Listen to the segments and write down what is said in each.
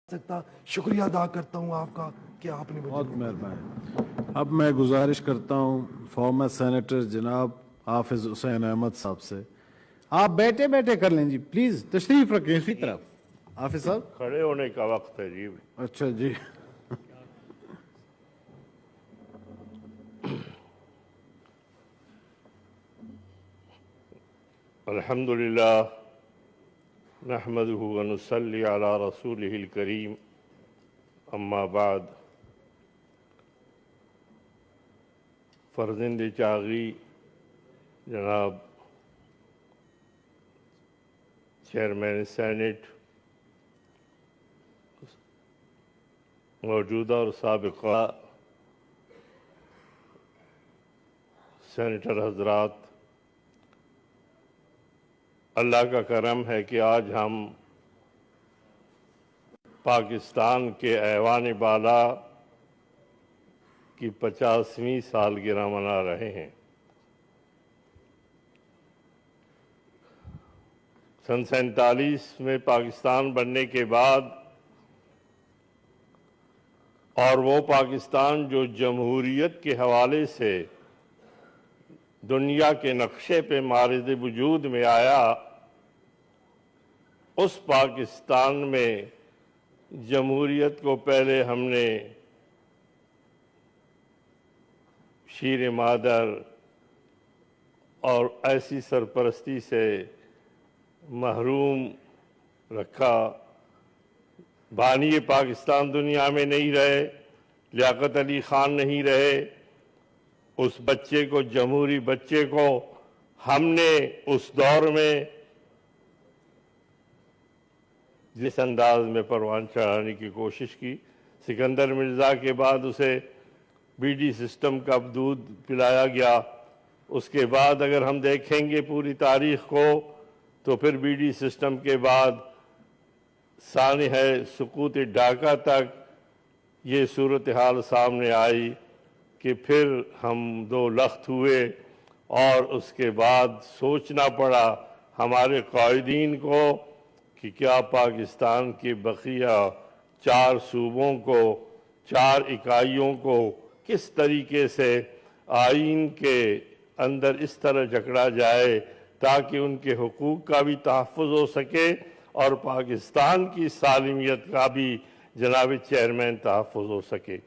سکتا. شکریہ ادا کرتا ہوں آپ کا کہ آپ نے بہت مہربانی. اب میں گزارش کرتا ہوں فارمر سینیٹر جناب حافظ حسین احمد صاحب سے. آپ بیٹھے بیٹھے کر لیں جی، پلیز تشریف رکھیں اسی طرف. حافظ صاحب کھڑے ہونے کا وقت ہے جی. اچھا جی. الحمدللہ نحمدہ ونصلی علی رسولہ الکریم، اما بعد. فرزند چاغی جناب چیئرمین سینٹ، موجودہ اور سابقہ سینیٹر حضرات، اللہ کا کرم ہے کہ آج ہم پاکستان کے ایوان بالا کی 50ویں سالگرہ منا رہے ہیں. سن 47 میں پاکستان بننے کے بعد، اور وہ پاکستان جو جمہوریت کے حوالے سے دنیا کے نقشے پہ مارد وجود میں آیا، اس پاکستان میں جمہوریت کو پہلے ہم نے شیر مادر اور ایسی سرپرستی سے محروم رکھا. بانی پاکستان دنیا میں نہیں رہے، لیاقت علی خان نہیں رہے. اس بچے کو، جمہوری بچے کو، ہم نے اس دور میں جس انداز میں پروان چڑھانے کی کوشش کی. سکندر مرزا کے بعد اسے بی ڈی سسٹم کا دودھ پلایا گیا. اس کے بعد اگر ہم دیکھیں گے پوری تاریخ کو، تو پھر بی ڈی سسٹم کے بعد سانحہ سقوط ڈھاکہ تک یہ صورتحال سامنے آئی کہ پھر ہم دو لخت ہوئے، اور اس کے بعد سوچنا پڑا ہمارے قائدین کو کہ کیا پاکستان کے بقیہ 4 صوبوں کو، 4 اکائیوں کو کس طریقے سے آئین کے اندر اس طرح جکڑا جائے تاکہ ان کے حقوق کا بھی تحفظ ہو سکے اور پاکستان کی سالمیت کا بھی جناب چیئرمین تحفظ ہو سکے.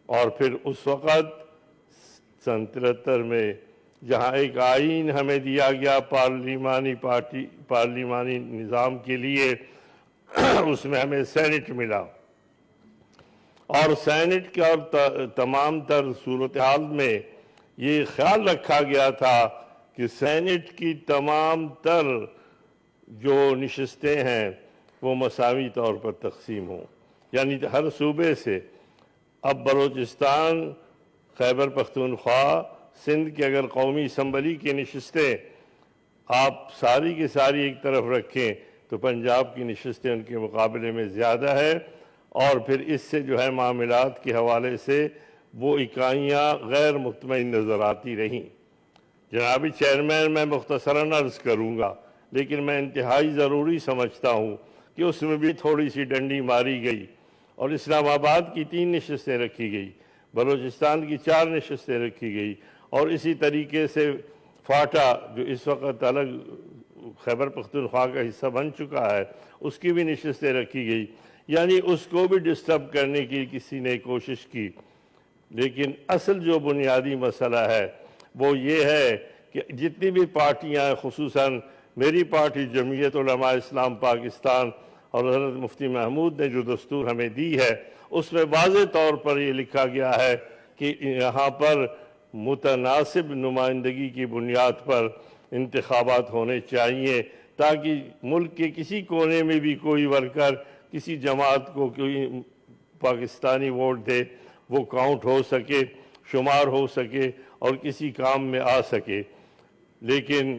اور پھر اس وقت سن 73 میں جہاں ایک آئین ہمیں دیا گیا پارلیمانی نظام کے لیے، اس میں ہمیں سینٹ ملا. اور سینٹ کے اور تمام تر صورتحال میں یہ خیال رکھا گیا تھا کہ سینٹ کی تمام تر جو نشستیں ہیں وہ مساوی طور پر تقسیم ہوں، یعنی ہر صوبے سے. اب بلوچستان، خیبر پختونخوا، سندھ کے اگر قومی اسمبلی کی نشستیں آپ ساری کی ساری ایک طرف رکھیں تو پنجاب کی نشستیں ان کے مقابلے میں زیادہ ہے. اور پھر اس سے جو ہے معاملات کے حوالے سے وہ اکائیاں غیر مطمئن نظر آتی رہیں. جناب چیئرمین، میں مختصراً عرض کروں گا، لیکن میں انتہائی ضروری سمجھتا ہوں کہ اس میں بھی تھوڑی سی ڈنڈی ماری گئی، اور اسلام آباد کی 3 نشستیں رکھی گئی، بلوچستان کی 4 نشستیں رکھی گئی، اور اسی طریقے سے فاٹا جو اس وقت الگ خیبر پختونخوا کا حصہ بن چکا ہے، اس کی بھی نشستیں رکھی گئی. یعنی اس کو بھی ڈسٹرب کرنے کی کسی نے کوشش کی. لیکن اصل جو بنیادی مسئلہ ہے وہ یہ ہے کہ جتنی بھی پارٹیاں ہیں، خصوصاً میری پارٹی جمعیت علماء اسلام پاکستان اور حضرت مفتی محمود نے جو دستور ہمیں دی ہے، اس میں واضح طور پر یہ لکھا گیا ہے کہ یہاں پر متناسب نمائندگی کی بنیاد پر انتخابات ہونے چاہیے تاکہ ملک کے کسی کونے میں بھی کوئی ورکر کسی جماعت کو کوئی پاکستانی ووٹ دے، وہ کاؤنٹ ہو سکے، شمار ہو سکے اور کسی کام میں آ سکے. لیکن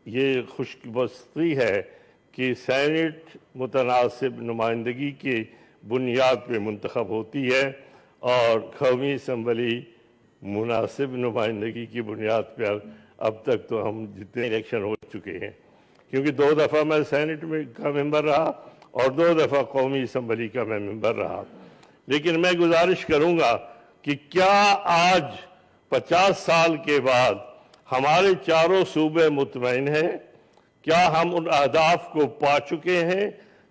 یہ خوش بستی ہے کہ سینٹ متناسب نمائندگی کی بنیاد پہ منتخب ہوتی ہے اور قومی اسمبلی مناسب نمائندگی کی بنیاد پر. اب تک تو ہم جتنے الیکشن ہو چکے ہیں، کیونکہ 2 دفعہ میں سینٹ میں کا ممبر رہا اور 2 دفعہ قومی اسمبلی کا میں ممبر رہا. لیکن میں گزارش کروں گا کہ کیا آج 50 سال کے بعد ہمارے چاروں صوبے مطمئن ہیں؟ کیا ہم ان اہداف کو پا چکے ہیں؟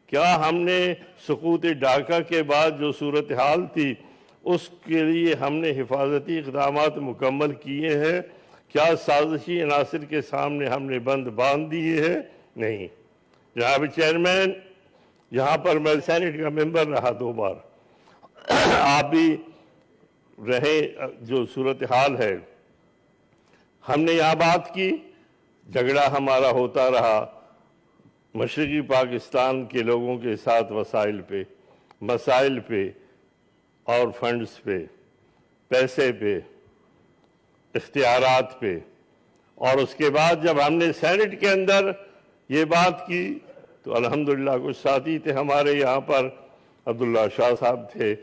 کیا ہم نے سقوط ڈھاکہ کے بعد جو صورتحال تھی اس کے لیے ہم نے حفاظتی اقدامات مکمل کیے ہیں؟ کیا سازشی عناصر کے سامنے ہم نے بند باندھ دیے ہیں؟ نہیں. جناب چیئرمین، یہاں پر میں سینٹ کا ممبر رہا 2 بار، آپ بھی رہے. جو صورتحال ہے ہم نے یہاں بات کی، جھگڑا ہمارا ہوتا رہا مشرقی پاکستان کے لوگوں کے ساتھ وسائل پہ، مسائل پہ اور فنڈز پہ، پیسے پہ، اختیارات پہ. اور اس کے بعد جب ہم نے سینٹ کے اندر یہ بات کی تو الحمدللہ کچھ ساتھی تھے ہمارے یہاں پر، عبداللہ شاہ صاحب تھے،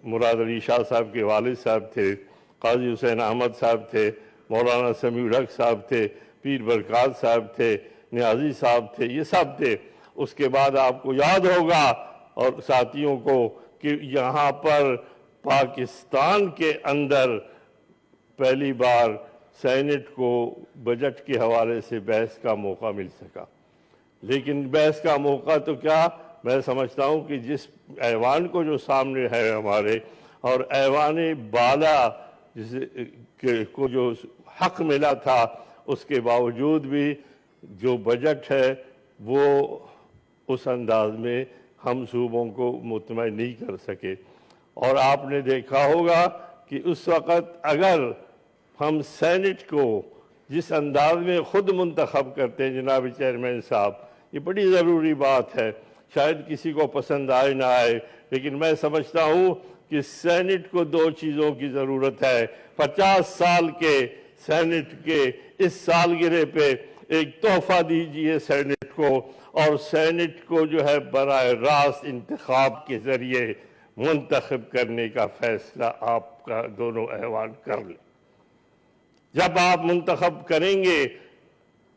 مراد علی شاہ صاحب کے والد صاحب تھے، قاضی حسین احمد صاحب تھے، مولانا سمیع الحق صاحب تھے، پیر برکات صاحب تھے، نیازی صاحب تھے، یہ سب تھے. اس کے بعد آپ کو یاد ہوگا اور ساتھیوں کو کہ یہاں پر پاکستان کے اندر پہلی بار سینٹ کو بجٹ کے حوالے سے بحث کا موقع مل سکا. لیکن بحث کا موقع تو کیا، میں سمجھتا ہوں کہ جس ایوان کو جو سامنے ہے ہمارے، اور ایوان بالا کو جو حق ملا تھا، اس کے باوجود بھی جو بجٹ ہے وہ اس انداز میں ہم صوبوں کو مطمئن نہیں کر سکے. اور آپ نے دیکھا ہوگا کہ اس وقت اگر ہم سینٹ کو جس انداز میں خود منتخب کرتے ہیں جناب چیئرمین صاحب، یہ بڑی ضروری بات ہے. شاید کسی کو پسند آئے نہ آئے، لیکن میں سمجھتا ہوں کہ سینٹ کو 2 چیزوں کی ضرورت ہے. 50 سال کے سینٹ کے اس سالگرہ پہ ایک تحفہ دیجئے سینٹ کو، اور سینٹ کو جو ہے براہ راست انتخاب کے ذریعے منتخب کرنے کا فیصلہ آپ کا دونوں ایوان کر لیں. جب آپ منتخب کریں گے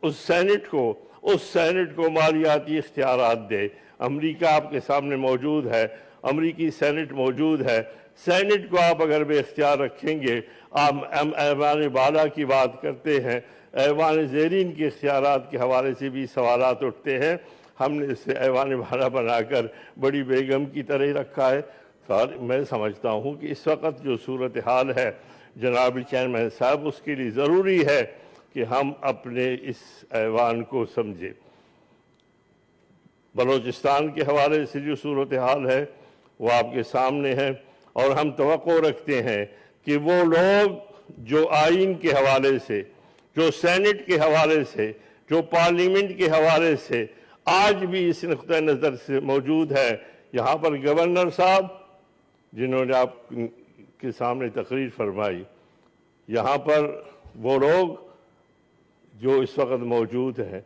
اس سینٹ کو مالیاتی اختیارات دے. امریکہ آپ کے سامنے موجود ہے، امریکی سینٹ موجود ہے. سینٹ کو آپ اگر بے اختیار رکھیں گے، آپ ایوان بالا کی بات کرتے ہیں، ایوان زیرین کے اختیارات کے حوالے سے بھی سوالات اٹھتے ہیں. ہم نے اسے ایوان بالا بنا کر بڑی بیگم کی طرح رکھا ہے. میں سمجھتا ہوں کہ اس وقت جو صورتحال ہے جناب چیئرمین صاحب، اس کے لیے ضروری ہے کہ ہم اپنے اس ایوان کو سمجھیں. بلوچستان کے حوالے سے جو صورتحال ہے وہ آپ کے سامنے ہے، اور ہم توقع رکھتے ہیں کہ وہ لوگ جو آئین کے حوالے سے، جو سینٹ کے حوالے سے، جو پارلیمنٹ کے حوالے سے آج بھی اس نقطہ نظر سے موجود ہے. یہاں پر گورنر صاحب جنہوں نے آپ کے سامنے تقریر فرمائی، یہاں پر وہ لوگ جو اس وقت موجود ہیں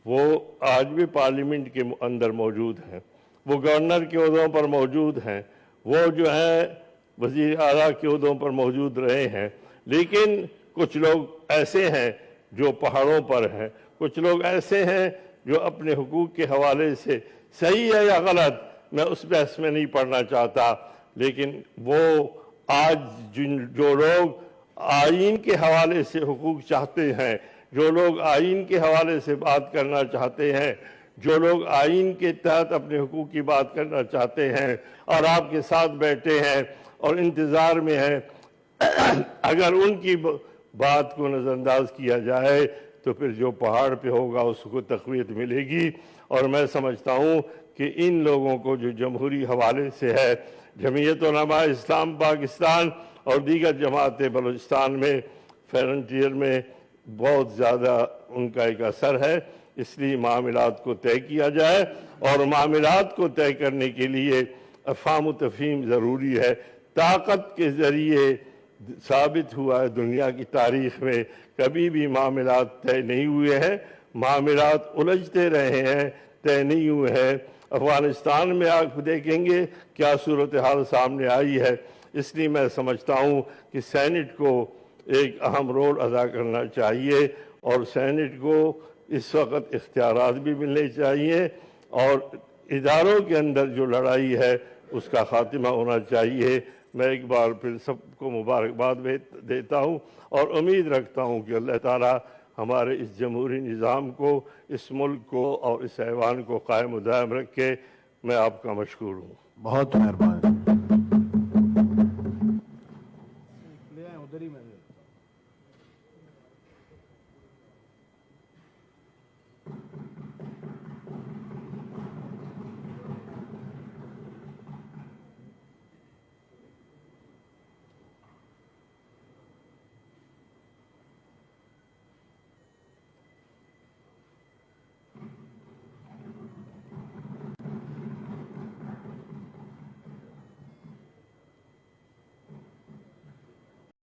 وہ آج بھی پارلیمنٹ کے اندر موجود ہیں، وہ گورنر کے عہدوں پر موجود ہیں، وہ جو ہے وزیر اعلیٰ کے عہدوں پر موجود رہے ہیں. لیکن کچھ لوگ ایسے ہیں جو پہاڑوں پر ہیں، کچھ لوگ ایسے ہیں جو اپنے حقوق کے حوالے سے، صحیح ہے یا غلط میں اس بحث میں نہیں پڑھنا چاہتا، لیکن وہ آج جو لوگ آئین کے حوالے سے حقوق چاہتے ہیں، جو لوگ آئین کے حوالے سے بات کرنا چاہتے ہیں، جو لوگ آئین کے تحت اپنے حقوق کی بات کرنا چاہتے ہیں اور آپ کے ساتھ بیٹھے ہیں اور انتظار میں ہیں، اگر ان کی بات کو نظر انداز کیا جائے تو پھر جو پہاڑ پہ ہوگا اس کو تقویت ملے گی. اور میں سمجھتا ہوں کہ ان لوگوں کو جو جمہوری حوالے سے ہے، جمعیت علماء اسلام پاکستان اور دیگر جماعتیں بلوچستان میں فرنٹیئر میں بہت زیادہ ان کا ایک اثر ہے. اس لیے معاملات کو طے کیا جائے، اور معاملات کو طے کرنے کے لیے افہام و تفہیم ضروری ہے. طاقت کے ذریعے ثابت ہوا ہے دنیا کی تاریخ میں کبھی بھی معاملات طے نہیں ہوئے ہیں، معاملات الجھتے رہے ہیں، طے نہیں ہوئے ہیں. افغانستان میں آپ دیکھیں گے کیا صورتحال سامنے آئی ہے. اس لیے میں سمجھتا ہوں کہ سینٹ کو ایک اہم رول ادا کرنا چاہیے، اور سینٹ کو اس وقت اختیارات بھی ملنے چاہیے، اور اداروں کے اندر جو لڑائی ہے اس کا خاتمہ ہونا چاہیے. میں ایک بار پھر سب کو مبارکباد دیتا ہوں اور امید رکھتا ہوں کہ اللہ تعالیٰ ہمارے اس جمہوری نظام کو، اس ملک کو اور اس ایوان کو قائم و دائم رکھے. میں آپ کا مشکور ہوں. بہت مہربانی.